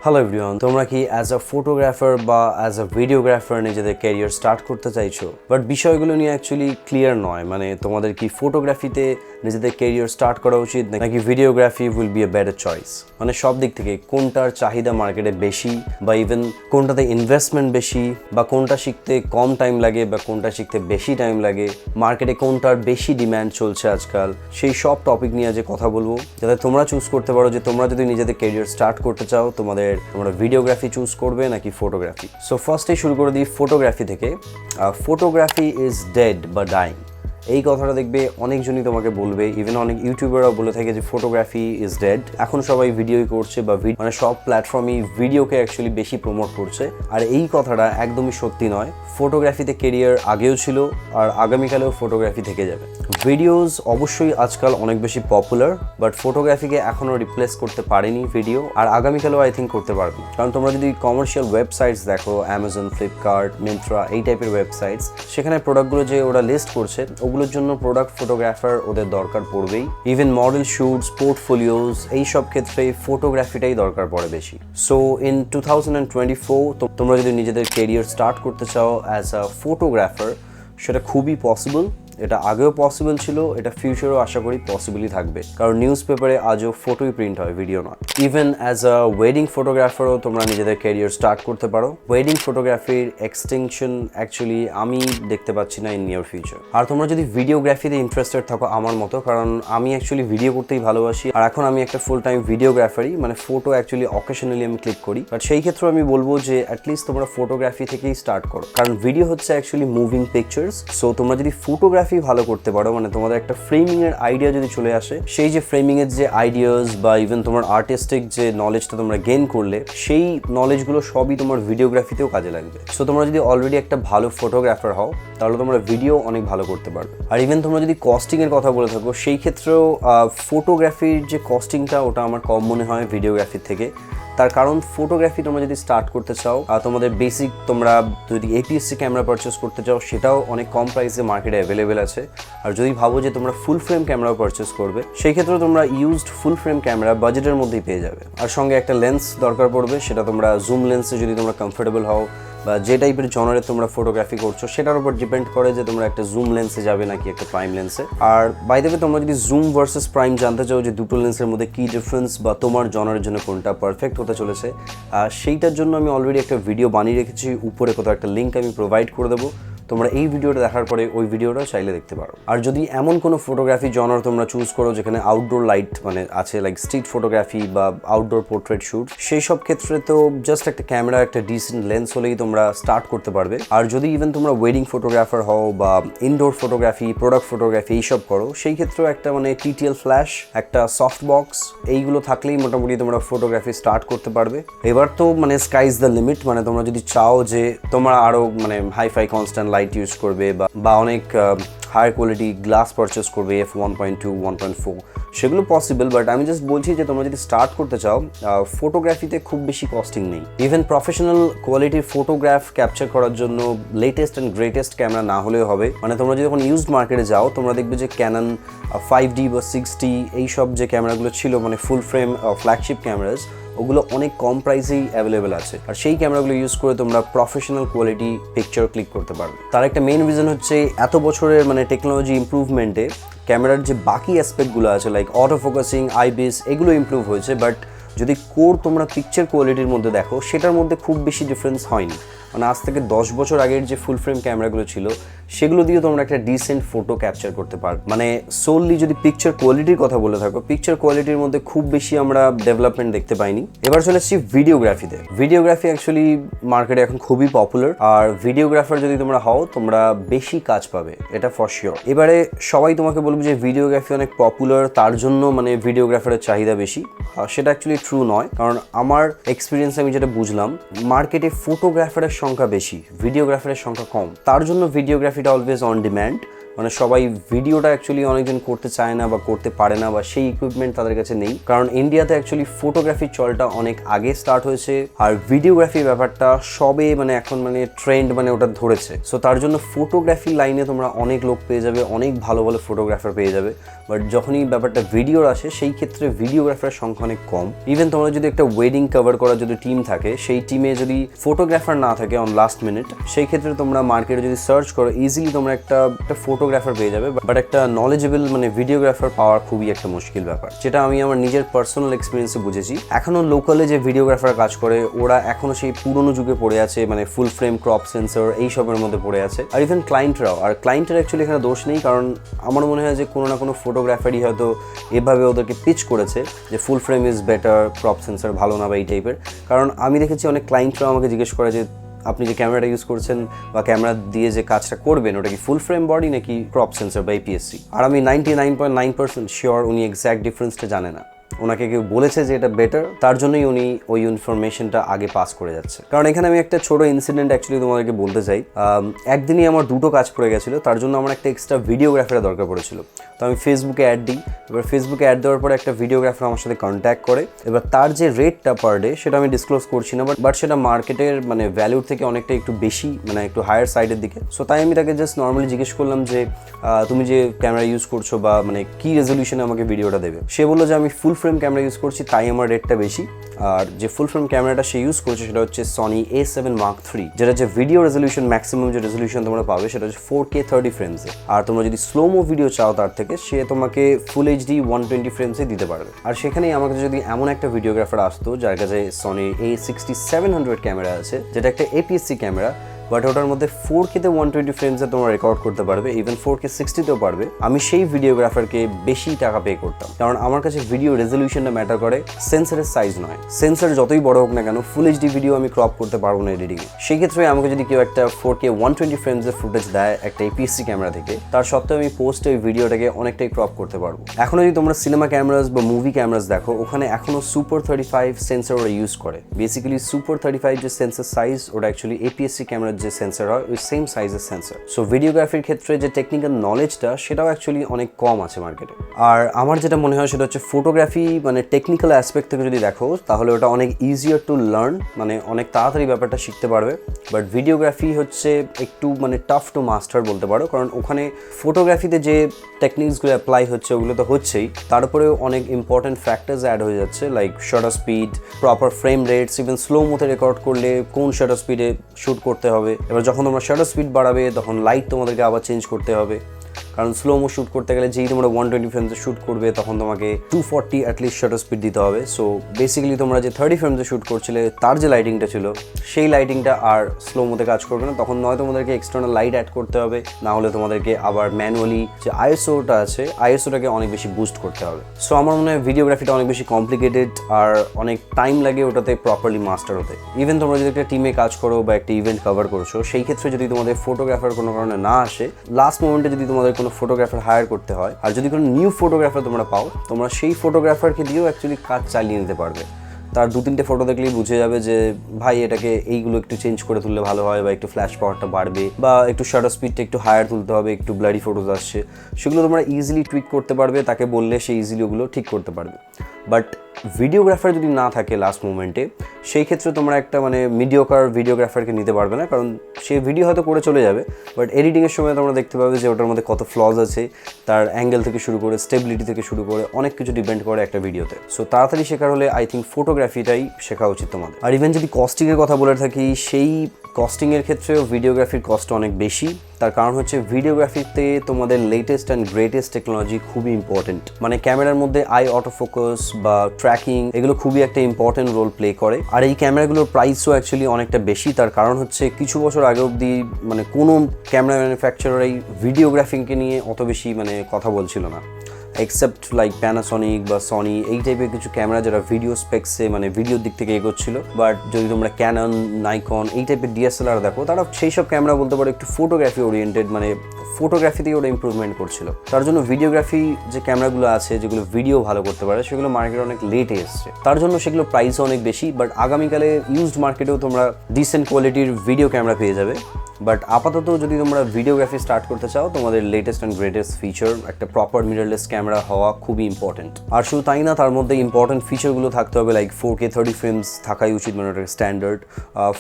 Hello everyone, তোমরা কি as a photographer বা অ্যাজ আ ভিডিওগ্রাফার নিজেদের ক্যারিয়ার স্টার্ট করতে চাইছো, বাট বিষয়গুলো নিয়ে অ্যাকচুয়ালি ক্লিয়ার নয়। মানে তোমাদের কি ফটোগ্রাফিতে নিজেদের ক্যারিয়ার স্টার্ট করা উচিত নাকি videography will B a better choice? মানে সব দিক থেকে কোনটার চাহিদা মার্কেটে বেশি, বা ইভেন কোনটাতে ইনভেস্টমেন্ট বেশি, বা কোনটা শিখতে কম টাইম লাগে বা কোনটা শিখতে বেশি টাইম লাগে, মার্কেটে কোনটার বেশি ডিম্যান্ড চলছে আজকাল, সেই সব টপিক নিয়ে আজ কথা বলবো, যাতে তোমরা চুজ করতে পারো যে তোমরা যদি নিজেদের ক্যারিয়ার স্টার্ট করতে চাও তোমরা ভিডিওগ্রাফি চুজ করবে নাকি ফটোগ্রাফি। সো ফার্স্টেই শুরু করে দিই ফটোগ্রাফি থেকে। ফটোগ্রাফি ইজ ডেড বা ডাইং, এই কথাটা দেখবে অনেকজনই তোমাকে বলবে, ইভেন অনেক ইউটিউবাররাও বলে থাকে যে ফটোগ্রাফি ইজ ডেড। এখন সবাই ভিডিওই করছে বা মানে সব প্ল্যাটফর্মই ভিডিওকে অ্যাকচুয়ালি বেশি প্রমোট করছে, আর এই কথাটা একদমই সত্যি নয়। ফটোগ্রাফিতে কেরিয়ার আগেও ছিল আর আগামীকালেও ফটোগ্রাফি থেকে যাবে। ভিডিওস অবশ্যই আজকাল অনেক বেশি পপুলার, বাট ফটোগ্রাফিকে এখনও রিপ্লেস করতে পারেনি ভিডিও, আর আগামীকালেও আই থিঙ্ক করতে পারবে। কারণ তোমরা যদি কমার্শিয়াল ওয়েবসাইটস দেখো, অ্যামাজন, ফ্লিপকার্ট, মিন্ত্রা, এই টাইপের ওয়েবসাইটস, সেখানে প্রোডাক্টগুলো যে ওরা লিস্ট করছে ওগুলোর জন্য প্রোডাক্ট ফটোগ্রাফার ওদের দরকার পড়বেই। ইভেন মডেল শুটস, পোর্টফোলিওস, এই সব ক্ষেত্রে ফটোগ্রাফিটাই দরকার পড়ে বেশি। সো ইন 2024 তোমরা যদি নিজেদের কেরিয়ার স্টার্ট করতে চাও অ্যাজ আ ফটোগ্রাফার, সেটা খুবই পসিবল। এটা আগেও পসিবল ছিল, এটা ফিউচারও আশা করি পসিবলই থাকবে, কারণ নিউজ পেপারে আজও ফটোই প্রিন্ট হয়, ভিডিও নয়। ইভেন অ্যাজ আ ওয়েডিং ফটোগ্রাফারও তোমরা নিজেদের ক্যারিয়ার স্টার্ট করতে পারো। ওয়েডিং ফটোগ্রাফির এক্সটেনশন অ্যাকচুয়ালি আমি দেখতে পাচ্ছি না ইন নিয়ার ফিউচার। আর তোমরা যদি ভিডিওগ্রাফিতে ইন্টারেস্টেড থাকো আমার মতো, কারণ আমি অ্যাকচুয়ালি ভিডিও করতেই ভালোবাসি, আর এখন আমি একটা ফুল টাইম ভিডিওগ্রাফারই, মানে ফটো অ্যাকচুয়ালি অকেশনালি আমি ক্লিক করি, বাট সেই ক্ষেত্রে আমি বলবো যে অ্যাটলিস্ট তোমরা ফটোগ্রাফি থেকেই স্টার্ট করো, কারণ ভিডিও হচ্ছে অ্যাকচুয়ালি মুভিং পিকচার্স। সো তোমরা যদি ফটোগ্রাফি ভালো করতে পারো, মানে তোমাদের একটা ফ্রেমিং এর আইডিয়া যদি চলে আসে, সেই যে ফ্রেমিং এর যে আইডিয়াস বা ইভেন তোমার আর্টিস্টিক যে নলেজটা তোমরা গেইন করলে, সেই নলেজগুলো সবই তোমার ভিডিওগ্রাফিতেও কাজে লাগবে। সো তোমরা যদি অলরেডি একটা ভালো ফটোগ্রাফার হও, তাহলে তোমরা ভিডিও অনেক ভালো করতে পারবে। আর ইভেন তোমরা যদি কস্টিং এর কথা বলে থাকো, সেই ক্ষেত্রেও ফটোগ্রাফির যে কস্টিংটা ওটা আমার কম মনে হয় ভিডিওগ্রাফির থেকে। তার কারণ ফটোগ্রাফি তোমরা যদি স্টার্ট করতে চাও, তোমাদের বেসিক তোমরা যদি এপিএসসি ক্যামেরা পারচেস করতে চাও, সেটাও অনেক কম প্রাইসে মার্কেটে অ্যাভেলেবেল আছে। আর যদি ভাবো যে তোমরা ফুল ফ্রেম ক্যামেরাও পারচেস করবে, সেই ক্ষেত্রে তোমরা ইউজড ফুল ফ্রেম ক্যামেরা বাজেটের মধ্যেই পেয়ে যাবে। আর সঙ্গে একটা লেন্স দরকার পড়বে, সেটা তোমরা জুম লেন্সে যদি তোমরা কমফোর্টেবল হও, বা যে টাইপের জনারে তোমরা ফটোগ্রাফি করছো সেটার উপর ডিপেন্ড করে যে তোমরা একটা জুম লেন্সে যাবে নাকি একটা প্রাইম লেন্সে। আর বাই দ্য ওয়ে, তোমরা যদি জুম ভার্সেস প্রাইম জানতে চাও যে দুটো লেন্সের মধ্যে কী ডিফারেন্স বা তোমার জনারের জন্য কোনটা পারফেক্ট হতে চলেছে, সেইটার জন্য আমি অলরেডি একটা ভিডিও বানিয়ে রেখেছি, উপরে কোথাও একটা লিঙ্ক আমি প্রোভাইড করে দেবো। তোমরা এই ভিডিওটা দেখার পরে ওই ভিডিওটা চাইলে দেখতে পারো। আর যদি এমন কোনো ফটোগ্রাফি জনার তোমরা চুজ করো যেখানে আউটডোর লাইট মানে আছে, লাইক স্ট্রিট ফটোগ্রাফি বা আউটডোর পোর্ট্রেট শ্যুট, সেই সব ক্ষেত্রে তো জাস্ট একটা ক্যামেরা, একটা ডিসেন্ট লেন্স হলেই তোমরা স্টার্ট করতে পারবে। আর যদি ইভেন তোমরা ওয়েডিং ফটোগ্রাফার হও বা ইনডোর ফটোগ্রাফি, প্রোডাক্ট ফটোগ্রাফি এইসব করো, সেই ক্ষেত্রেও একটা মানে টিটিএল ফ্ল্যাশ, একটা সফট বক্স, এইগুলো থাকলেই মোটামুটি তোমরা ফটোগ্রাফি স্টার্ট করতে পারবে। এবার তো মানে স্কাই ইজ দ্য লিমিট, মানে তোমরা যদি চাও যে তোমরা আরও মানে হাইফাই কনস্ট্যান্ট লাইট ইউজ করবে বা অনেক হায়ার কোয়ালিটি গ্লাস পারচেস করবে, F1.2, 1.4, সেগুলো পসিবল। বাট আমি জাস্ট বলছি যে তোমরা যদি স্টার্ট করতে চাও, ফটোগ্রাফিতে খুব বেশি কস্টিং নেই। ইভেন প্রফেশনাল কোয়ালিটির ফটোগ্রাফ ক্যাপচার করার জন্য লেটেস্ট অ্যান্ড গ্রেটেস্ট ক্যামেরা না হলেও হবে। মানে তোমরা যদি যখন ইউজড মার্কেটে যাও, তোমরা দেখবে যে ক্যানন 5D বা 6D এইসব যে ক্যামেরাগুলো ছিল, মানে ফুল ফ্রেম ফ্ল্যাগশিপ ক্যামেরাস, ওগুলো অনেক কম প্রাইসেই অ্যাভেলেবেল আছে। আর সেই ক্যামেরাগুলো ইউজ করে তোমরা প্রফেশনাল কোয়ালিটি পিকচার ক্লিক করতে পারবে। তার একটা মেইন রিজন হচ্ছে এত বছরের মানে টেকনোলজি ইমপ্রুভমেন্টে ক্যামেরার যে বাকি অ্যাসপেক্টগুলো আছে, লাইক অটো ফোকাসিং, আইবিএস, এগুলো ইমপ্রুভ হয়েছে। বাট যদি কোর তোমরা পিকচার কোয়ালিটির মধ্যে দেখো, সেটার মধ্যে খুব বেশি ডিফারেন্স হয়নি। মানে আজ থেকে 10 বছর আগের যে ফুল ফ্রেম ক্যামেরাগুলো ছিল, সেগুলো দিয়ে তোমরা একটা ডিসেন্ট ফটো ক্যাপচার করতে পারবে। মানে সোললি যদি পিকচার কোয়ালিটির কথা বলে থাকো, পিকচার কোয়ালিটির মধ্যে খুব বেশি আমরা ডেভেলপমেন্ট দেখতে পাইনি। এবার চলে এসেছি ভিডিওগ্রাফিতে। ভিডিওগ্রাফি অ্যাকচুয়ালি মার্কেটে এখন খুবই পপুলার, আর ভিডিওগ্রাফার যদি তোমরা হও, তোমরা বেশি কাজ পাবে, এটা ফর শিওর। এবারে সবাই তোমাকে বলবে যে ভিডিওগ্রাফি অনেক পপুলার, তার জন্য মানে ভিডিওগ্রাফারের চাহিদা বেশি। সেটা অ্যাকচুয়ালি ট্রু নয়, কারণ আমার এক্সপিরিয়েন্স আমি যেটা বুঝলাম, মার্কেটে ফটোগ্রাফারের সংখ্যা বেশি, ভিডিওগ্রাফারের সংখ্যা কম। তার জন্য ভিডিওগ্রাফিটা অলওয়েজ অন ডিম্যান্ড, মানে সবাই ভিডিওটা অ্যাকচুয়ালি অনেকজন করতে চায় না বা করতে পারে না, বা সেই ইকুইপমেন্ট তাদের কাছে নেই। কারণ ইন্ডিয়াতে অ্যাকচুয়ালি ফটোগ্রাফির চলটা অনেক আগে স্টার্ট হয়েছে, আর ভিডিওগ্রাফি ব্যাপারটা সবে মানে এখন মানে ট্রেন্ড মানে ওটা ধরেছে। সো তার জন্য ফটোগ্রাফি লাইনে তোমরা অনেক লোক পেয়ে যাবে, অনেক ভালো ভালো ফটোগ্রাফার পেয়ে যাবে। বাট যখনই ব্যাপারটা ভিডিওর আসে সেই ক্ষেত্রে ভিডিওগ্রাফারের সংখ্যা অনেক কম। ইভেন তোমরা যদি একটা ওয়েডিং কভার করার যদি টিম থাকে, সেই টিমে যদি ফটোগ্রাফার না থাকে অন লাস্ট মিনিট, সেই ক্ষেত্রে তোমরা মার্কেটে যদি সার্চ করো ইজিলি তোমরা একটা ফটোগ্রাফার পেয়ে যাবে। বাট একটা নলেজেবল মানে ভিডিওগ্রাফার পাওয়া খুবই একটা মুশকিল ব্যাপার, যেটা আমি আমার নিজের পার্সোনাল এক্সপিরিয়েন্সে বুঝেছি। এখনো লোকালে যে ভিডিওগ্রাফার কাজ করে ওরা এখনো সেই পুরনো যুগে পড়ে আছে, মানে ফুল ফ্রেম, ক্রপ সেন্সর এইসবের মধ্যে পড়ে আছে। আর ইভেন ক্লায়েন্টরাও, আর ক্লায়েন্টের অ্যাকচুয়ালি এখানে দোষ নেই, কারণ আমার মনে হয় যে কোনো না কোনো ফটোগ্রাফারই হয়তো এভাবে ওদেরকে পিচ করেছে যে ফুল frame is better, crop sensor ভালো না বা এই টাইপের। কারণ আমি দেখেছি অনেক ক্লায়েন্টরাও আমাকে জিজ্ঞেস করে যে আপনি যে ক্যামেরাটা ইউজ করছেন বা ক্যামেরা দিয়ে যে কাজটা করবেন ওটা কি ফুল ফ্রেম বডি নাকি ক্রপ সেন্সর বা APS-C। আর আমি 99.9% শিওর উনি এক্স্যাক্ট ডিফারেন্সটা জানে না। ওনাকে কেউ বলেছে যে এটা বেটার, তার জন্যই উনি ওই ইনফরমেশনটা আগে পাস করে যাচ্ছে। কারণ এখানে আমি একটা ছোট ইনসিডেন্ট অ্যাকচুয়ালি তোমাদেরকে বলতে চাই। একদিনই আমার দুটো কাজ পড়ে গেছিলো, তার জন্য আমার একটা এক্সট্রা ভিডিওগ্রাফারের দরকার পড়েছিল। তো আমি ফেসবুকে অ্যাড দিই। এবার ফেসবুকে অ্যাড দেওয়ার পরে একটা ভিডিওগ্রাফার আমার সাথে কন্ট্যাক্ট করে। এবার তার যে রেটটা পার ডে সেটা আমি ডিসক্লোজ করছি না, বাট সেটা মার্কেটের মানে ভ্যালুর থেকে অনেকটা একটু বেশি, মানে একটু হায়ার সাইডের দিকে। সো তাই আমি তাকে জাস্ট নর্মালি জিজ্ঞেস করলাম যে তুমি যে ক্যামেরা ইউজ করছো বা মানে কী রেজলিউশনে আমাকে ভিডিওটা দেবে। সে বললো যে আমি ফুল ফ্রেম ক্যামেরা ইউজ করছি, তাই আমার রেটটা বেশি। আর যে ফুল ফ্রেম ক্যামেরাটা সে ইউজ করছে সেটা হচ্ছে সনি A7 Mark III, যেটা যে ভিডিও রেজলিউশন ম্যাক্সিমাম যে রেজলিউশন তোমরা পাবে সেটা হচ্ছে 4K 30 ফ্রেমসে। আর তোমরা যদি স্লোমো ভিডিও চাও তার থেকে, সে তোমাকে ফুল HD 120 ফ্রেমসে দিতে পারবে। আর সেখানেই আমাকে যদি এমন একটা ভিডিওগ্রাফার আসতো যার কাছে সনি A6700 ক্যামেরা আছে, যেটা একটা APS-C ক্যামেরা, বাট ওটার মধ্যে 4K-তে 120 ফ্রেমসে তোমরা রেকর্ড করতে পারবে, ইভেন 4K 60-তেও পারবে, আমি সেই ভিডিওগ্রাফারকে বেশি টাকা পে করতাম। কারণ আমার কাছে ভিডিও রেজলিউশনটা ম্যাটার করে, সেন্সরের সাইজ নয়। সেন্সর যতই বড় হোক না কেন, ফুল HD ভিডিও আমি ক্রপ করতে পারবো না এডিটিংয়ে। সেই ক্ষেত্রে আমাকে যদি কেউ একটা 4K 120 ফ্রেমসের ফুটেজ দেয় একটা APS-C ক্যামেরা থেকে, তার সত্ত্বেও আমি পোস্টে ওই ভিডিওটাকে অনেকটাই ক্রপ করতে পারবো। এখন যদি তোমরা সিনেমা ক্যামেরাস বা মুভি ক্যামেরাস দেখো, ওখানে এখনো সুপার 35 সেন্সর ওরা ইউজ করে। বেসিক্যালি সুপার 35 যে সেন্সর সাইজ, ওটা অ্যাকচুয়ালি APS-C ক্যামেরার যে সেন্সর হয় ওই সেম সাইজের সেন্সর। সো ভিডিওগ্রাফির ক্ষেত্রে যে টেকনিক্যাল নলেজটা সেটাও অ্যাকচুয়ালি অনেক কম আছে মার্কেটে। আর আমার যেটা মনে হয় সেটা হচ্ছে ফটোগ্রাফি মানে টেকনিক্যাল অ্যাসপেক্ট থেকে যদি দেখো তাহলে ওটা অনেক ইজিয়ার টু লার্ন, মানে অনেক তাড়াতাড়ি ব্যাপারটা শিখতে পারবে। বাট ভিডিওগ্রাফি হচ্ছে একটু মানে টাফ টু মাস্টার বলতে পারো, কারণ ওখানে ফটোগ্রাফিতে যে টেকনিক্সগুলো অ্যাপ্লাই হচ্ছে ওগুলো তো হচ্ছেই, তারপরেও অনেক ইম্পর্টেন্ট ফ্যাক্টরস অ্যাড হয়ে যাচ্ছে, like shutter speed, proper frame rates, even slow মোতে রেকর্ড করলে কোন শাটার স্পিডে শ্যুট করতে হবে। এবার যখন তোমরা শাটার স্পিড বাড়াবে তখন লাইট তোমাদেরকে আবার চেঞ্জ করতে হবে, কারণ স্লোমো শ্যুট করতে গেলে যেই তোমরা 120 ফ্রেমসে শ্যুট করবে তখন তোমাকে 240 অ্যাটলিস্ট শাটার স্পিড দিতে হবে। সো বেসিক্যালি তোমরা যে 30 ফ্রেমসে শ্যুট করছিলে তার যে লাইটিংটা ছিল সেই লাইটিংটা আর স্লোমোতে কাজ করবে না, তখন নয় তোমাদেরকে এক্সটার্নাল লাইট অ্যাড করতে হবে, না হলে তোমাদেরকে আবার ম্যানুয়ালি যে ISOটা আছে ISOটাকে অনেক বেশি বুস্ট করতে হবে। সো আমার মনে হয় ভিডিওগ্রাফিটা অনেক বেশি কমপ্লিকেটেড আর অনেক টাইম লাগে ওটাতে প্রপারলি মাস্টার হতে। ইভেন তোমরা যদি একটা টিমে কাজ করো বা একটা ইভেন্ট কভার করছো, সেই ক্ষেত্রে যদি তোমাদের ফটোগ্রাফার কোনো কারণে না আসে, লাস্ট মোমেন্টে যদি তোমাদের কোনো ফটোগ্রাফার হায়ার করতে হয়, আর যদি কোনো নিউ ফটোগ্রাফার তোমরা পাও, তোমরা সেই ফটোগ্রাফারকে দিয়েও অ্যাকচুয়ালি কাজ চালিয়ে নিতে পারবে। তার 2-3টে ফটো দেখলেই বুঝে যাবে যে ভাই এটাকে এইগুলো একটু চেঞ্জ করে তুললে ভালো হয়, বা একটু ফ্ল্যাশ পাওয়ারটা বাড়বে, বা একটু শাটার স্পিডটা একটু হায়ার তুলতে হবে, একটু ব্লারি ফটোজ আসছে, সেগুলো তোমরা ইজিলি টুইক করতে পারবে, তাকে বললে সে ইজিলি ওগুলো ঠিক করতে পারবে। বাট ভিডিওগ্রাফার যদি না থাকে লাস্ট মোমেন্টে, সেই ক্ষেত্রে তোমরা একটা মানে মিডিওকার ভিডিওগ্রাফারকে নিতে পারবে না, কারণ সে ভিডিও হয়তো করে চলে যাবে, বাট এডিটিংয়ের সময় তোমরা দেখতে পাবে যে ওটার মধ্যে কত ফ্লজ আছে, তার অ্যাঙ্গেল থেকে শুরু করে স্টেবিলিটি থেকে শুরু করে অনেক কিছু ডিপেন্ড করে একটা ভিডিওতে। সো তাড়াতাড়ি শেখার হলে আই থিঙ্ক ফটোগ্রাফিটাই শেখা উচিত তোমাদের। আর ইভেন যদি কস্টিংয়ের কথা বলে থাকি, সেই কস্টিংয়ের ক্ষেত্রেও ভিডিওগ্রাফির কস্ট অনেক বেশি। তার কারণ হচ্ছে ভিডিওগ্রাফিতে তোমাদের লেটেস্ট অ্যান্ড গ্রেটেস্ট টেকনোলজি খুবই ইম্পর্টেন্ট। মানে ক্যামেরার মধ্যে আই অটো ফোকাস বা ট্র্যাকিং এগুলো খুবই একটা ইম্পর্টেন্ট রোল প্লে করে। আর এই ক্যামেরাগুলোর প্রাইসও অ্যাকচুয়ালি অনেকটা বেশি। তার কারণ হচ্ছে কিছু বছর আগে অবধি মানে কোনো ক্যামেরা ম্যানুফ্যাকচারারই ভিডিওগ্রাফিংকে নিয়ে অত বেশি মানে কথা বলছিল না, এক্সেপ্ট লাইক প্যানাসনিক বা সনি, এই টাইপের কিছু ক্যামেরা যারা ভিডিও স্পেক্সে মানে ভিডিওর দিক থেকে এগোচ্ছিল। বাট যদি তোমরা ক্যানন, নাইকন এই টাইপের DSLR দেখো, তারা সেই সব ক্যামেরা বলতে পারো একটু ফটোগ্রাফি ওরিয়েন্টেড, মানে ফটোগ্রাফিতেই ওরা ইমপ্রুভমেন্ট করছিল। তার জন্য ভিডিওগ্রাফি যে ক্যামেরাগুলো আছে যেগুলো ভিডিও ভালো করতে পারে সেগুলো মার্কেটে অনেক লেটে এসছে, তার জন্য সেগুলো প্রাইসও অনেক বেশি। বাট আগামীকালে ইউজড মার্কেটেও তোমরা ডিসেন্ট কোয়ালিটির ভিডিও ক্যামেরা পেয়ে যাবে। বাট আপাতত যদি তোমরা ভিডিওগ্রাফি স্টার্ট করতে চাও, তোমাদের লেটেস্ট অ্যান্ড গ্রেটেস্ট ফিচার একটা প্রপার মিররলেস ক্যামেরা হওয়া খুবই ইম্পর্টেন্ট। আর শুধু তাই না, তার মধ্যে ইম্পর্টেন্ট ফিচারগুলো থাকতে হবে, লাইক 4K 30 ফ্রেমস থাকাই উচিত, মানে ওটা স্ট্যান্ডার্ড।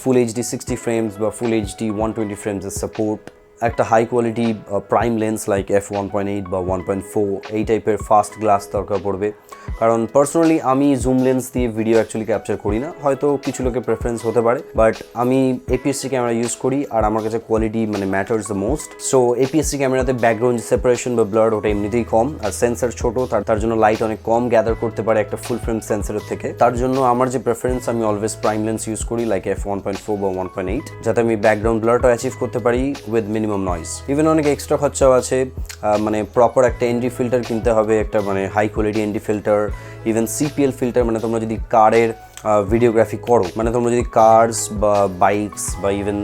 ফুল এইচডি 60 ফ্রেমস বা ফুল এইচডি 120 ফ্রেমসের সাপোর্ট, একটা high quality prime lens like f1.8 বা 1.4 এই টাইপের ফাস্ট গ্লাস দরকার পড়বে। কারণ পার্সোনালি আমি জুম লেন্স দিয়ে ভিডিও অ্যাকচুয়ালি ক্যাপচার করি না, হয়তো কিছু লোকের প্রেফারেন্স হতে পারে, বাট আমি APS-C ক্যামেরা ইউজ করি আর আমার কাছে কোয়ালিটি মানে matters the most. So APS-C ক্যামেরাতে ব্যাকগ্রাউন্ড সেপারেশন বা ব্লার ওটা এমনিতেই কম, আর সেন্সার ছোট, তার জন্য লাইট অনেক কম গ্যাদার করতে পারে একটা ফুল ফ্রেম সেন্সারের থেকে। তার জন্য আমার যে প্রেফারেন্স, আমি অলওয়েজ প্রাইম লেন্স ইউজ করি লাইক f1.4 বা 1.8, যাতে আমি ব্যাকগ্রাউন্ড ব্লারটা অ্যাচিভ করতে পারি উইথ মিনিমাম নয়েজ। ইভেন অনেক এক্সট্রা খরচাও আছে, মানে প্রপার একটা ND ফিল্টার কিনতে হবে, একটা মানে high quality ND filter, even CPL filter. মানে তোমরা যদি কারের ভিডিওগ্রাফি করো, মানে তোমরা যদি কার্স বা বাইকস বা ইভেন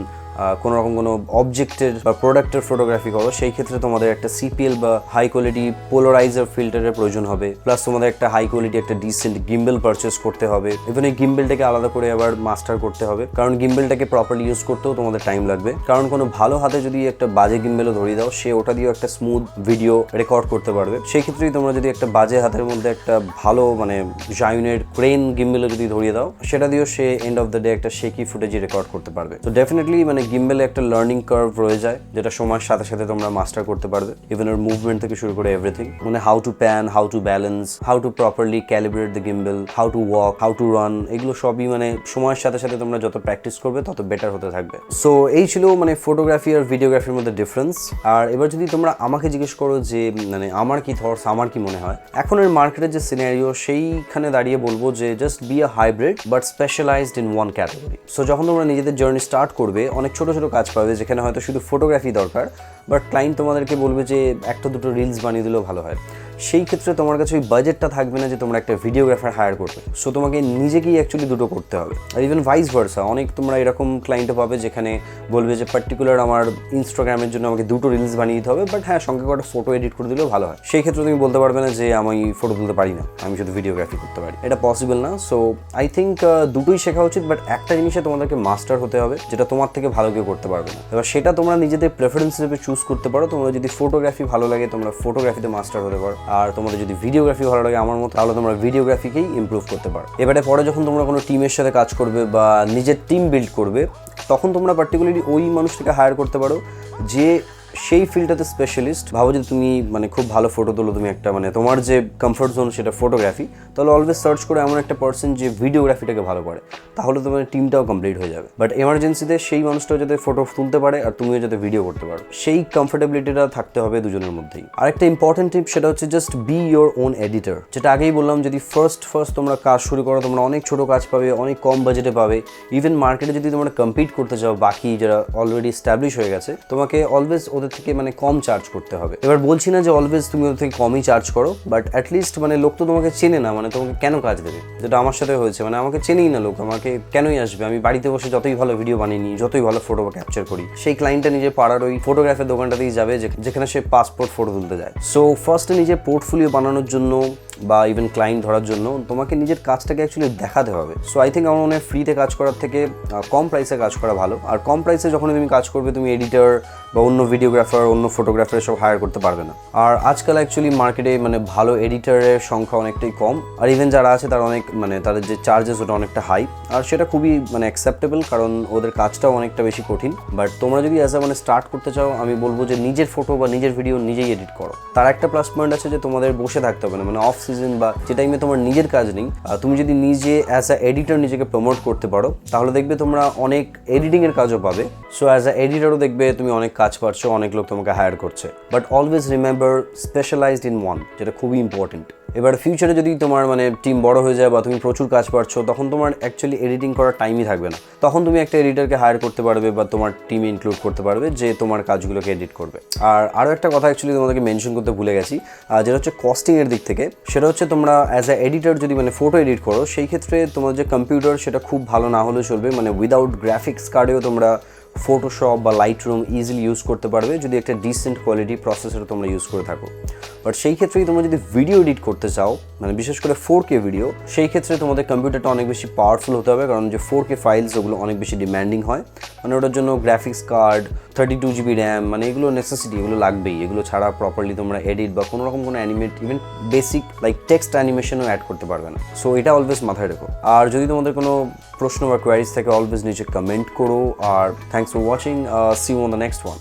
কোনো রকম কোনো অবজেক্টের বা প্রোডাক্টের ফটোগ্রাফি করো, সেই ক্ষেত্রে তোমাদের একটা CPL বা হাই কোয়ালিটি পোলারাইজার ফিল্টারের প্রয়োজন হবে। প্লাস তোমাদের একটা হাই কোয়ালিটি একটা ডিসেন্ট গিম্বেল পারচেস করতে হবে। ইভেন এই গিম্বেলটাকে আলাদা করে আবার মাস্টার করতে হবে, কারণ গিম্বেলটাকে প্রপারলি ইউজ করতেও তোমাদের টাইম লাগবে। কারণ কোনো ভালো হাতে যদি একটা বাজে গিম্বেলও ধরিয়ে দাও, সে ওটা দিয়েও একটা স্মুথ ভিডিও রেকর্ড করতে পারবে। সেই ক্ষেত্রেই তোমরা যদি একটা বাজে হাতের মধ্যে একটা ভালো মানে জায়নের ক্রেন গিম্বেলও যদি ধরিয়ে দাও, সেটা দিয়েও সে এন্ড অফ দ্য ডে একটা শেকি ফুটেজই রেকর্ড করতে পারবে। তো ডেফিনেটলি মানে গিম্বেলে একটা লার্নিং কার্ভ রয়ে যায়, যেটা সময়ের সাথে সাথে তোমরা মাস্টার করতে পারবে। ইভেন ওর মুভমেন্ট থেকে শুরু করে এভরিথিং, মানে how to pan, how to balance, how to properly calibrate the gimbal, how to walk, how to run, এগুলো সবই মানে সময়ের সাথে সাথে তোমরা যত প্র্যাকটিস করবে তত বেটার হতে থাকবে। সো এই ছিল মানে ফটোগ্রাফি আর ভিডিওগ্রাফির মধ্যে ডিফারেন্স। আর এবার যদি তোমরা আমাকে জিজ্ঞেস করো যে মানে আমার কি থটস, আমার কি মনে হয় এখন এর মার্কেটের যে সিনারিও, সেইখানে দাঁড়িয়ে বলবো যে just be a hybrid but specialized in one category. So যখন তোমরা নিজেদের জার্নি স্টার্ট করবে, অনেক ছোট ছোট কাজ পাবে যেখানে হয়তো শুধু ফটোগ্রাফি দরকার, বাট ক্লায়েন্ট তোমাদেরকে বলবে যে একটা দুটো রিলস বানিয়ে দিলেও ভালো হয়। সেই ক্ষেত্রে তোমার কাছে ওই বাজেটটা থাকবে না যে তোমরা একটা ভিডিওগ্রাফার হায়ার করবে। সো তোমাকে নিজেকেই অ্যাকচুয়ালি দুটো করতে হবে। আর ইভেন ভাইস ভার্সা, অনেক তোমরা এরকম ক্লায়েন্টও পাবে যেখানে বলবে যে পার্টিকুলার আমার ইনস্টাগ্রামের জন্য আমাকে দুটো রিলস বানিয়ে দিতে হবে, বাট হ্যাঁ সঙ্গে করে ফটো এডিট করে দিলেও ভালো হয়। সেই ক্ষেত্রে তুমি বলতে পারবে না যে আমি ফটো তুলতে পারি না, আমি শুধু ভিডিওগ্রাফি করতে পারি, এটা পসিবল না। সো আই থিঙ্ক দুটোই শেখা উচিত, বাট একটা জিনিসে তোমাদেরকে মাস্টার হতে হবে যেটা তোমার থেকে ভালো কেউ করতে পারবে না। এবার সেটা তোমরা নিজেদের প্রেফারেন্স হিসেবে চুজ করতে পারো। তোমরা যদি ফটোগ্রাফি ভালো লাগে, তোমরা ফটোগ্রাফিতে মাস্টার হতে পারো, আর তোমাদের যদি ভিডিওগ্রাফি ভালো লাগে আমার মতো, তাহলে তোমরা ভিডিওগ্রাফিকেই ইমপ্রুভ করতে পারো। এবারে পরে যখন তোমরা কোনো টিমের সাথে কাজ করবে বা নিজের টিম বিল্ড করবে, তখন তোমরা পার্টিকুলারলি ওই মানুষটাকে হায়ার করতে পারো যে সেই ফিল্ডটাতে স্পেশালিস্ট। ভাবো যে তুমি মানে খুব ভালো ফটো তোলো, তুমি একটা মানে তোমার যে কমফর্ট জোন সেটা ফটোগ্রাফি, তাহলে অলওয়েজ সার্চ করে এমন একটা পার্সন যে ভিডিওগ্রাফিটাকে ভালো করে, তাহলে তোমার টিমটাও কমপ্লিট হয়ে যাবে। বাট এমার্জেন্সিতে সেই মানুষটাও যাতে ফটো তুলতে পারে আর তুমিও যাতে ভিডিও করতে পারো, সেই কমফোর্টেবিলিটিটা থাকতে হবে দুজনের মধ্যেই। আরেকটা ইম্পর্টেন্ট টিপ, সেটা হচ্ছে just be your own editor. যেটা আগেই বললাম, যদি ফার্স্ট তোমরা কাজ শুরু করো, তোমরা অনেক ছোট কাজ পাবে, অনেক কম বাজেটে পাবে। ইভেন মার্কেটে যদি তোমরা কম্পিট করতে চাও বাকি যারা অলরেডি এস্টাবলিশ হয়ে গেছে, তোমাকে অলওয়েজ ওদের থেকে মানে কম চার্জ করতে হবে। এবার বলছি না যে অলওয়েজ তুমি ওদের থেকে কমই চার্জ করো, বাট অ্যাটলিস্ট মানে লোক তো তোমাকে চেনে না, মানে তোমাকে কেন কাজ দেবে, যেটা আমার সাথে হয়েছে। মানে আমাকে চেনেই না লোক, আমাকে কেনই আসবে? আমি বাড়িতে বসে যতই ভালো ভিডিও বানিয়ে নিই, যতই ভালো ফটো ক্যাপচার করি, সেই ক্লায়েন্টটা নিজে পাড়ার ওই ফটোগ্রাফের দোকানটাতেই যাবে যেখানে সে পাসপোর্ট ফটো তুলতে যায়। সো ফার্স্টে নিজের পোর্টফোলিও বানানোর জন্য বা ইভেন ক্লায়েন্ট ধরার জন্য তোমাকে নিজের কাজটাকে অ্যাকচুয়ালি দেখাতে হবে। সো আই থিঙ্ক আমার মনে হয় ফ্রিতে কাজ করার থেকে কম প্রাইসে কাজ করা ভালো। আর কম প্রাইসে যখন তুমি কাজ করবে, তুমি এডিটর বা অন্য ভিডিওগ্রাফার, অন্য ফটোগ্রাফার সব হায়ার করতে পারবে না। আর আজকাল অ্যাকচুয়ালি মার্কেটে মানে ভালো এডিটরের সংখ্যা অনেকটাই কম, আর ইভেন যারা আছে তারা অনেক মানে তাদের যে চার্জেস ওটা অনেকটা হাই, আর সেটা খুবই মানে অ্যাকসেপ্টেবল, কারণ ওদের কাজটাও অনেকটা বেশি কঠিন। বাট তোমরা যদি অ্যাজ আ মানে স্টার্ট করতে চাও, আমি বলবো যে নিজের ফটো বা নিজের ভিডিও নিজেই এডিট করো। তার একটা প্লাস পয়েন্ট আছে যে তোমাদের বসে থাকতে হবে না, মানে অফ সিজন বা যে টাইমে তোমার নিজের কাজ নেই, তুমি যদি নিজে অ্যাজ আ এডিটর নিজেকে প্রমোট করতে পারো, তাহলে দেখবে তোমরা অনেক এডিটিংয়ের কাজও পাবে। সো অ্যাজ আ এডিটরও দেখবে তুমি অনেক কাজ পাচ্ছো, অনেক লোক তোমাকে হায়ার করছে। But always remember specialized in one, যেটা খুবই ইম্পর্টেন্ট। এবার ফিউচারে যদি তোমার মানে টিম বড় হয়ে যায় বা তুমি প্রচুর কাজ পাচ্ছো, তখন তোমার অ্যাকচুয়ালি এডিটিং করার টাইমই থাকবে না। তখন তুমি একটা এডিটরকে হায়ার করতে পারবে বা তোমার টিমে ইনক্লুড করতে পারবে যে তোমার কাজগুলোকে এডিট করবে। আর আরও একটা কথা অ্যাকচুয়ালি তোমাদেরকে মেনশন করতে ভুলে গেছি, যেটা হচ্ছে কস্টিংয়ের দিক থেকে। সেটা হচ্ছে তোমরা অ্যাজ আ এডিটর যদি মানে ফটো এডিট করো, সেই ক্ষেত্রে তোমার যে কম্পিউটার সেটা খুব ভালো না হলেও চলবে, মানে উইদাউট গ্রাফিক্স কার্ডেও তোমরা ফটোশপ বা লাইটরুম ইজিলি ইউজ করতে পারবে যদি একটা ডিসেন্ট কোয়ালিটি প্রসেসর তোমরা ইউজ করে থাকো। বাট সেই ক্ষেত্রেই তোমরা যদি ভিডিও এডিট করতে চাও, মানে বিশেষ করে 4K ভিডিও, সেই ক্ষেত্রে তোমাদের কম্পিউটারটা অনেক বেশি পাওয়ারফুল হতে হবে, কারণ যে 4K ফাইলস ওগুলো অনেক বেশি ডিম্যান্ডিং হয়। মানে ওটার জন্য গ্রাফিক্স কার্ড, 32 GB র্যাম, মানে এগুলো নেসেসিটি, এগুলো লাগবেই। এগুলো ছাড়া প্রপারলি তোমরা এডিট বা কোনো রকম কোনো animate, even basic like text অ্যানিমেশনও অ্যাড করতে পারবে না। সো এটা অলওয়েজ মাথায় রেখো। আর যদি তোমাদের কোনো প্রশ্ন বা কোয়ারিজ থাকে অলওয়েজ নিচে কমেন্ট করো। আর thanks for watching, see you on the next one.